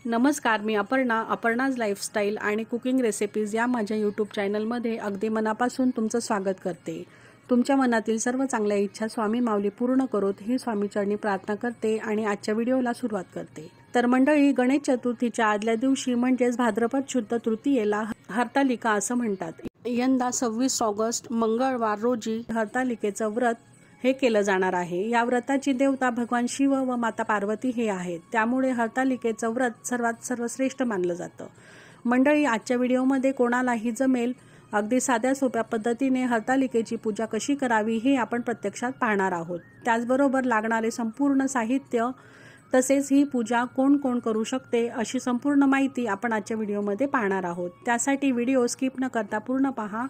नमस्कार, मी अपर्णाज लाईफस्टाईल आणि cooking recipes या माझ्या यूट्यूब चॅनलमध्ये अगदी मनापासून तुमचं स्वागत करते। तुमच्या मनातील सर्व चांगल्या इच्छा स्वामी माऊली पूर्ण करोत ही स्वामीचरणी प्रार्थना करते आणि आजच्या व्हिडिओला सुरुवात करते। तर मंडळी, गणेश चतुर्थीच्या आदल्या दिवशी म्हणजेच भाद्रपद शुद्ध तृतीयेला हरतालिका असं म्हणतात। यंदा 26 ऑगस्ट मंगळवार रोजी हरतालिकेचं व्रत हे केलं जाणार आहे। या व्रताची देवता भगवान शिव व माता पार्वती हे आहेत, त्यामुळे हरतालिकेचं व्रत सर्वश्रेष्ठ मानलं जातं। मंडळी, आजच्या व्हिडिओमध्ये कोणालाही जमेल अगदी साध्या सोप्या पद्धतीने हरतालिकेची पूजा कशी करावी हे आपण प्रत्यक्षात पाहणार आहोत। त्याचबरोबर लागणारे संपूर्ण साहित्य तसेच ही पूजा कोण कोण करू शकते अशी संपूर्ण माहिती आपण आजच्या व्हिडिओमध्ये पाहणार आहोत। त्यासाठी व्हिडिओ स्किप न करता पूर्ण पहा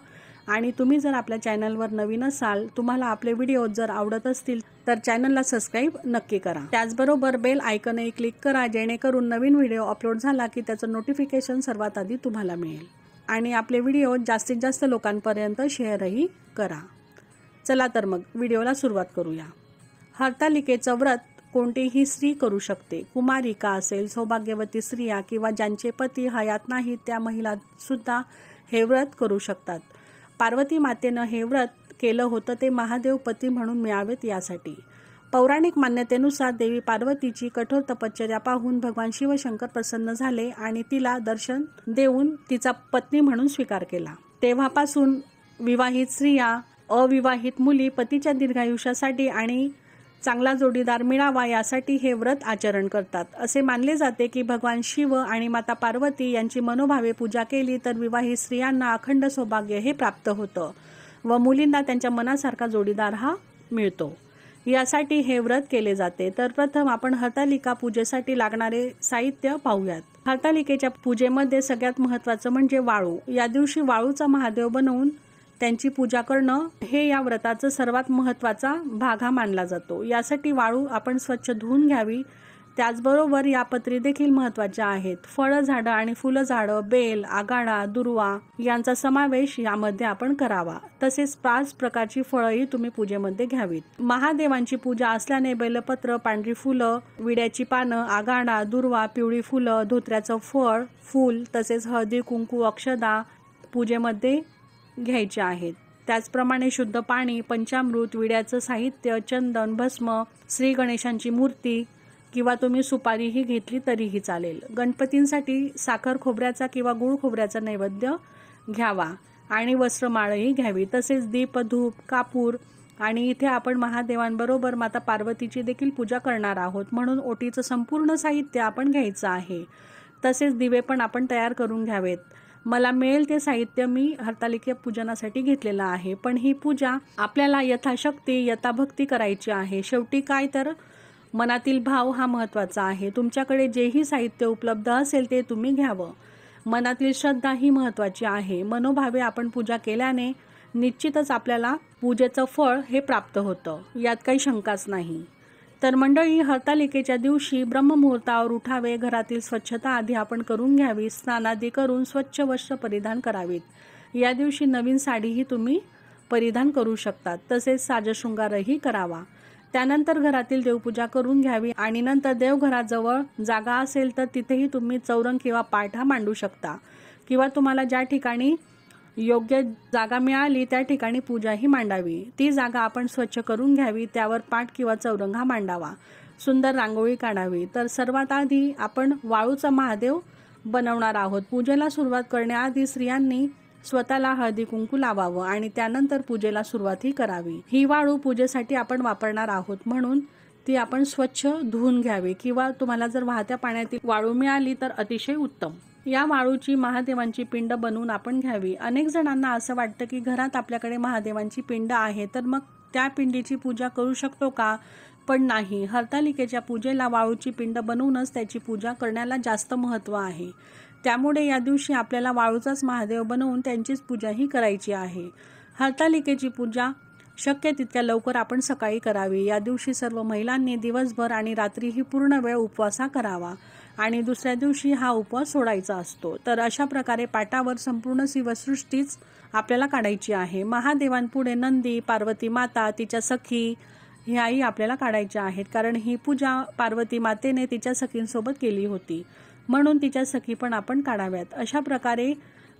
आणि तुम्ही जर आपल्या चॅनलवर नवीन असाल, तुम्हाला आपले व्हिडिओ जर आवडत असतील तर चॅनलला सबस्क्राईब नक्की करा। त्याचबरोबर बेल आयकॉनही क्लिक करा, जेणेकरून नवीन व्हिडिओ अपलोड झाला की त्याचं नोटिफिकेशन सर्वात आधी तुम्हाला मिळेल आणि आपले व्हिडिओ जास्तीत जास्त लोकांपर्यंत शेअरही करा। चला तर मग व्हिडिओला सुरुवात करूया। हरतालिकेचं व्रत कोणतीही स्त्री करू शकते। कुमारिका असेल, सौभाग्यवती स्त्रिया किंवा ज्यांचे पती हयात नाहीत त्या महिला सुद्धा हे व्रत करू शकतात। पार्वती मातेनं हे व्रत केलं होतं ते महादेव पती म्हणून मिळावेत यासाठी। पौराणिक मान्यतेनुसार देवी पार्वतीची कठोर तपश्चर्या पाहून भगवान शिवशंकर प्रसन्न झाले आणि तिला दर्शन देऊन तिचा पत्नी म्हणून स्वीकार केला। तेव्हापासून विवाहित स्त्रिया, अविवाहित मुली पतीच्या दीर्घायुष्यासाठी आणि चांगला जोडीदार मिळावा यासाठी हे व्रत आचरण करतात। असे मानले जाते की भगवान शिव आणि माता पार्वती यांची मनोभावे पूजा केली तर विवाहित स्त्रियांना अखंड सौभाग्य हे प्राप्त होतं व मुलींना त्यांच्या मनासारखा जोडीदार हा मिळतो। यासाठी हे व्रत केले जाते। तर प्रथम आपण हरतालिका पूजेसाठी लागणारे साहित्य पाहूयात। हरतालिकेच्या पूजेमध्ये सगळ्यात महत्त्वाचं म्हणजे वाळू। या दिवशी वाळूचा महादेव बनवून त्यांची पूजा करणं हे या व्रताचा सर्वात महत्त्वाचा भाग हा मानला जातो। यासाठी वाळू आपण स्वच्छ धुवून घ्यावी। त्याचबरोबर या पत्री देखील महत्त्वाच्या आहेत। फळं झाडं आणि फुलं झाडं, बेल, आगाडा, दुर्वा यांचा समावेश यामध्ये आपण करावा। तसेच 5 प्रकारची फळंही तुम्ही पूजेमध्ये घ्यावीत। महादेवांची पूजा असल्याने बेलपत्र, पांढरी फुलं, विड्याची पानं, आगाडा, दुर्वा, पिवळी फुलं, धोत्र्याचं फूल तसेच हळदी, कुंकू, अक्षदा पूजेमध्ये घ्यायचे आहेत। त्याचप्रमाणे शुद्ध पाणी, पंचामृत, विड्याचं साहित्य, चंदन, भस्म, श्री गणेशांची मूर्ती किंवा तुम्ही सुपारीही घेतली तरीही चालेल। गणपतींसाठी साखर खोबऱ्याचा किंवा गुळ खोबऱ्याचा नैवेद्य घ्यावा आणि वस्त्रमाळही घ्यावी। तसेच दीप, धूप, कापूर आणि इथे आपण महादेवांबरोबर माता पार्वतीची देखील पूजा करणार आहोत, म्हणून ओटीचं संपूर्ण साहित्य आपण घ्यायचं आहे। तसेच दिवे पण आपण तयार करून घ्यावेत। मला मिळेल ते साहित्य मी हरतालिका पूजनासाठी घेतलेलं आहे, पण ही पूजा आपल्याला यथाशक्ती यथाभक्ती करायची आहे। शेवटी काय तर मनातील भाव हा महत्त्वाचा आहे। तुमच्याकडे जेही साहित्य उपलब्ध असेल ते तुम्ही घ्यावं। मनातील श्रद्धा ही महत्त्वाची आहे। मनोभावे आपण पूजा केल्याने निश्चितच आपल्याला पूजेचं फळ हे प्राप्त होतं, यात काही शंकाच नाही। तर मंडळी, हरतालिकेच्या दिवशी ब्रह्ममुहूर्तावर उठावे, घरातील स्वच्छता आधी आपण करून घ्यावी, स्नानादी करून स्वच्छ वस्त्र परिधान करावीत। या दिवशी नवीन साडीही तुम्ही परिधान करू शकतात। तसेच साजशृंगारही करावा। त्यानंतर घरातील देवपूजा करून घ्यावी आणि नंतर देवघराजवळ जागा असेल तर तिथेही तुम्ही चौरंग किंवा पाट हा मांडू शकता किंवा तुम्हाला ज्या ठिकाणी योग्य जागा मिळाली त्या ठिकाणी पूजा ही मांडावी। ती जागा आपण स्वच्छ करून घ्यावी, त्यावर पाट किंवा चौरंग हा मांडावा, सुंदर रांगोळी काढावी। तर सर्वात आधी आपण वाळूचा महादेव बनवणार आहोत। पूजेला सुरुवात करण्याआधी स्त्रियांनी स्वतःला हळदी कुंकू लावावं आणि त्यानंतर पूजेला सुरुवातही करावी। ही वाळू पूजेसाठी आपण वापरणार आहोत, म्हणून ती आपण स्वच्छ धुवून घ्यावी किंवा तुम्हाला जर वाहत्या पाण्यातील वाळू मिळाली तर अतिशय उत्तम। या वाळूची महादेवांची पिंड बनवून आपण घ्यावी। अनेक जणांना असं वाटतं की घरात आपल्याकडे महादेवांची पिंड आहे तर मग त्या पिंडीची पूजा करू शकतो का? पण नाही, हरतालिकेच्या पूजेला वाळूची पिंड बनवूनच त्याची पूजा करण्याला जास्त महत्त्व आहे। त्यामुळे या दिवशी आपल्याला वाळूचाच महादेव बनवून त्यांचीच पूजाही करायची आहे। हरतालिकेची पूजा शक्य तितक्या लवकर आपण सकाळी करावी। या दिवशी सर्व महिलांनी दिवसभर आणि रात्रीही पूर्ण वेळ उपवास करावा आणि दुसऱ्या दिवशी हा उपवास सोडायचा असतो। तर अशा प्रकारे पाटावर संपूर्ण शिवसृष्टीच आपल्याला काढायची आहे। महादेवांपुढे नंदी, पार्वती माता, तिच्या सखी ह्याही आपल्याला काढायच्या आहेत, कारण ही पूजा पार्वती मातेने तिच्या सखींसोबत केली होती। म्हणून तिच्या सखी पण आपण काढाव्यात। अशा प्रकारे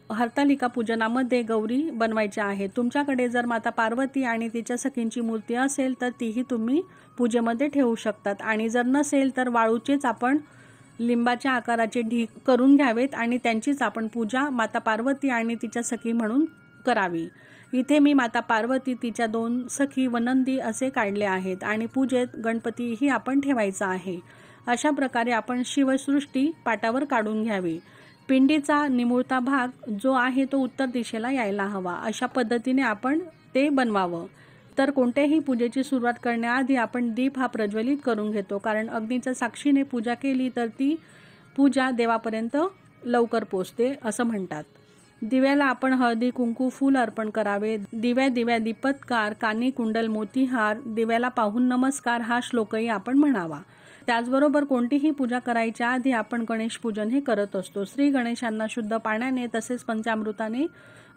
हरतालिका पूजनामध्ये गौरी बनवायच्या आहेत। तुमच्याकडे जर माता पार्वती आणि तिच्या सखींची मूर्ती असेल तर तीही तुम्ही पूजेमध्ये ठेवू शकतात, आणि जर नसेल तर वाळूचेच आपण लिंबाच्या आकाराचे ढीग करून घ्यावेत आणि त्यांचीच आपण पूजा माता पार्वती आणि तिच्या सखी म्हणून करावी। इथे मी माता पार्वती, तिच्या 2 सखी व नंदी असे काढले आहेत आणि पूजेत गणपतीही आपण ठेवायचा आहे। अशा प्रकारे आपण शिवसृष्टी पाटावर काढून घ्यावी। पिंडीचा निमुळता भाग जो आहे तो उत्तर दिशेला यायला हवा, अशा पद्धतीने आपण ते बनवावं। तर कोणत्याही पूजेची सुरुवात करण्याआधी आपण दीप हा प्रज्वलित करून घेतो, कारण अग्नीच्या साक्षीने पूजा केली तर ती पूजा देवापर्यंत लवकर पोचते असं म्हणतात। दिव्याला आपण हळदी कुंकू फूल अर्पण करावे। दिव्या दिव्या दीपत्कार, कानी कुंडल मोतीहार, दिव्याला पाहून नमस्कार हा श्लोकही आपण म्हणावा। त्याचबरोबर कोणतीही पूजा करायच्या आधी आपण गणेश पूजन हे करत असतो। श्री गणेशांना शुद्ध पाण्याने तसेच पंचामृताने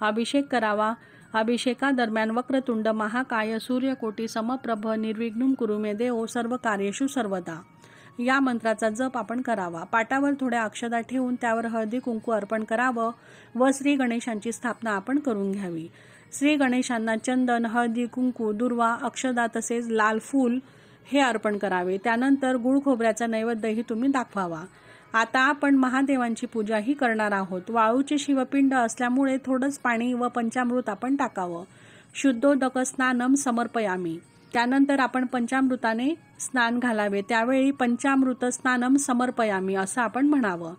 अभिषेक करावा। अभिषेकादरम्यान वक्रतुंड महाकाय सूर्यकोटी समप्रभ निर्विघ्नं कुरु मे देव सर्व कार्येषु सर्वदा या मंत्राचा जप आपण करावा। पाटावर थोड्या अक्षता ठेवून त्यावर हळदी कुंकू अर्पण करावं व श्री गणेशांची स्थापना आपण करून घ्यावी। श्री गणेशांना चंदन, हळदी कुंकू, दुर्वा, अक्षता तसेच लाल फूल हे अर्पण करावे। त्यानंतर गुळ खोबऱ्याचा नैवेद्यही तुम्ही दाखवावा। आता आपण महादेवांची पूजाही करणार आहोत। वाळूचे शिवपिंड असल्यामुळे थोडंच पाणी व पंचामृत आपण टाकावं। शुद्धोदक स्नानम समर्पयामी, त्यानंतर आपण पंचामृताने स्नान घालावे। त्यावेळी पंचामृत स्नानम समर्पयामी असं आपण म्हणावं।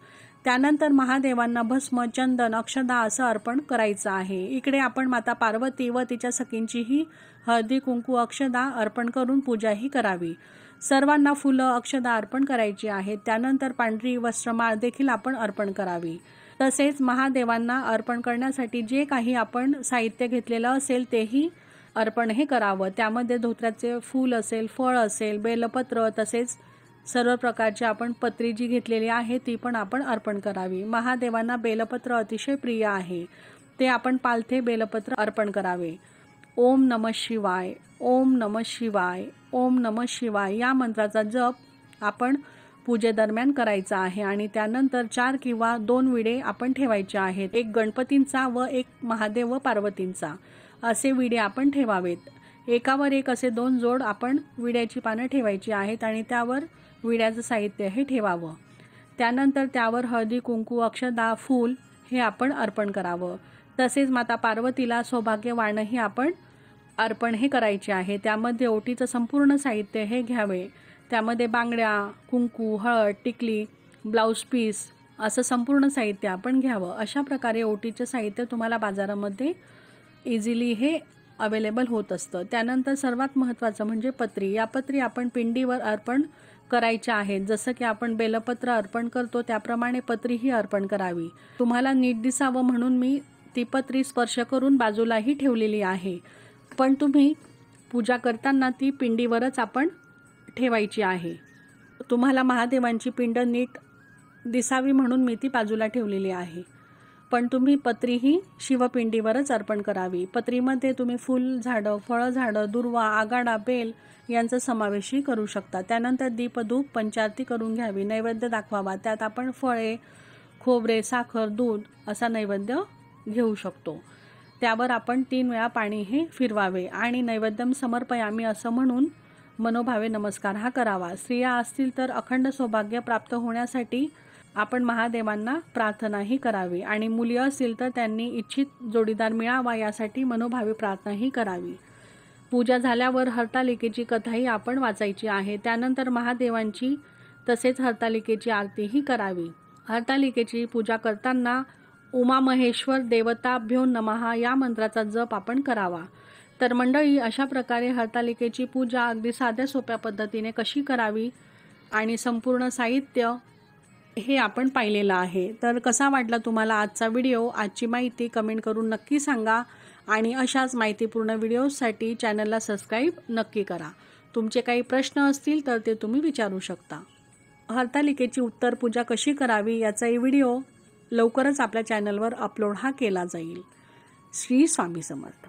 त्यानंतर महादेवांना भस्म, चंदन, अक्षता असं अर्पण करायचं आहे। इकडे आपण माता पार्वती व तिच्या सखींचीही हळदी कुंकू अक्षता अर्पण करून पूजाही करावी। सर्वांना फुलं अक्षता अर्पण करायची आहेत। त्यानंतर पांढरी वस्त्रमाळ देखील आपण अर्पण करावी। तसेच महादेवांना अर्पण करण्यासाठी जे काही आपण साहित्य घेतलेलं असेल तेही अर्पण हे करावं। त्यामध्ये धोत्र्याचे फूल असेल, फळ असेल, बेलपत्र तसेच सर्व प्रकारची आपण पत्री जी घेतलेली आहे ती पण आपण अर्पण करावी। महादेवांना बेलपत्र अतिशय प्रिय आहे, ते आपण पालथे बेलपत्र अर्पण करावे। ओम नमः शिवाय, ओम नमः शिवाय, ओम नमः शिवाय या मंत्राचा जप आपण पूजेदरम्यान करायचा आहे आणि त्यानंतर 4 किंवा 2 विडे आपण ठेवायचे आहेत। एक गणपतींचा व एक महादेव व पार्वतींचा असे विडे आपण ठेवावेत। एकावर एक असे 2 जोड आपण विड्याची पानं ठेवायची आहेत आणि त्यावर विड्याचं साहित्य हे ठेवावं। त्यानंतर त्यावर हळदी कुंकू अक्षता फूल हे आपण अर्पण करावं। तसेच माता पार्वतीला सौभाग्य वाणही आपण अर्पण हे करायचे आहे। त्यामध्ये ओटीचं संपूर्ण साहित्य हे घ्यावे। त्यामध्ये बांगड्या, कुंकू, हळद, टिकली, ब्लाऊज पीस असं संपूर्ण साहित्य आपण घ्यावं। अशा प्रकारे ओटीचे साहित्य तुम्हाला बाजारामध्ये इझिली हे अवेलेबल होत असतं। त्यानंतर सर्वात महत्त्वाचं म्हणजे पत्री। या पत्री आपण पिंडीवर अर्पण करायच्या आहेत। जसं की आपण बेलपत्र अर्पण करतो त्याप्रमाणे पत्रीही अर्पण करावी। तुम्हाला नीट दिसावं म्हणून मी ती पत्री स्पर्श करून बाजूलाही ठेवलेली आहे, पण तुम्ही पूजा करताना ती पिंडीवरच आपण ठेवायची आहे। तुम्हाला महादेवांची पिंड नीट दिसावी म्हणून मी ती बाजूला ठेवलेली आहे, पण तुम्ही पत्री ही शिवपिंडीवरच अर्पण करावी। पत्रीमध्ये तुम्ही फुल झाडं, फळ झाडं, दुर्वा, आगाडा, बेल यांचा समावेशही करू शकता। त्यानंतर दीपधूप पंचारती करून घ्यावी, नैवेद्य दाखवावा। त्यात आपण फळे, खोबरे, साखर, दूध असा नैवेद्य घेऊ शकतो। त्यावर आपण 3 वेळा पाणी हे फिरवावे आणि नैवेद्यम समर्पयामी असं म्हणून मनोभावे नमस्कार हा करावा। स्त्रिया असतील तर अखंड सौभाग्य प्राप्त होण्यासाठी आपण महादेवांना प्रार्थनाही करावी आणि मुली असतील तर त्यांनी इच्छित जोडीदार मिळावा यासाठी मनोभावे प्रार्थनाही करावी। पूजा झाल्यावर हरतालिकेची कथाही आपण वाचायची आहे। त्यानंतर महादेवांची तसेच हरतालिकेची आरतीही करावी। हरतालिकेची पूजा करताना उमा महेश्वर देवताभ्यो नमः या मंत्राचा जप आपण करावा। तर मंडळी, अशा प्रकारे हरतालिकेची पूजा अगदी साध्या सोप्या पद्धतीने कशी करावी आणि संपूर्ण साहित्य हे आपण पाहिलेलं आहे। तर कसा वाटला तुम्हाला आजचा व्हिडिओ, आजची माहिती कमेंट करून नक्की सांगा आणि अशाच माहितीपूर्ण व्हिडिओसाठी चॅनलला सबस्क्राईब नक्की करा। तुमचे काही प्रश्न असतील तर ते तुम्ही विचारू शकता। हरतालिकेची उत्तर पूजा कशी करावी याचाही व्हिडिओ लवकरच आपल्या चॅनलवर अपलोड हा केला जाईल। श्री स्वामी समर्थ।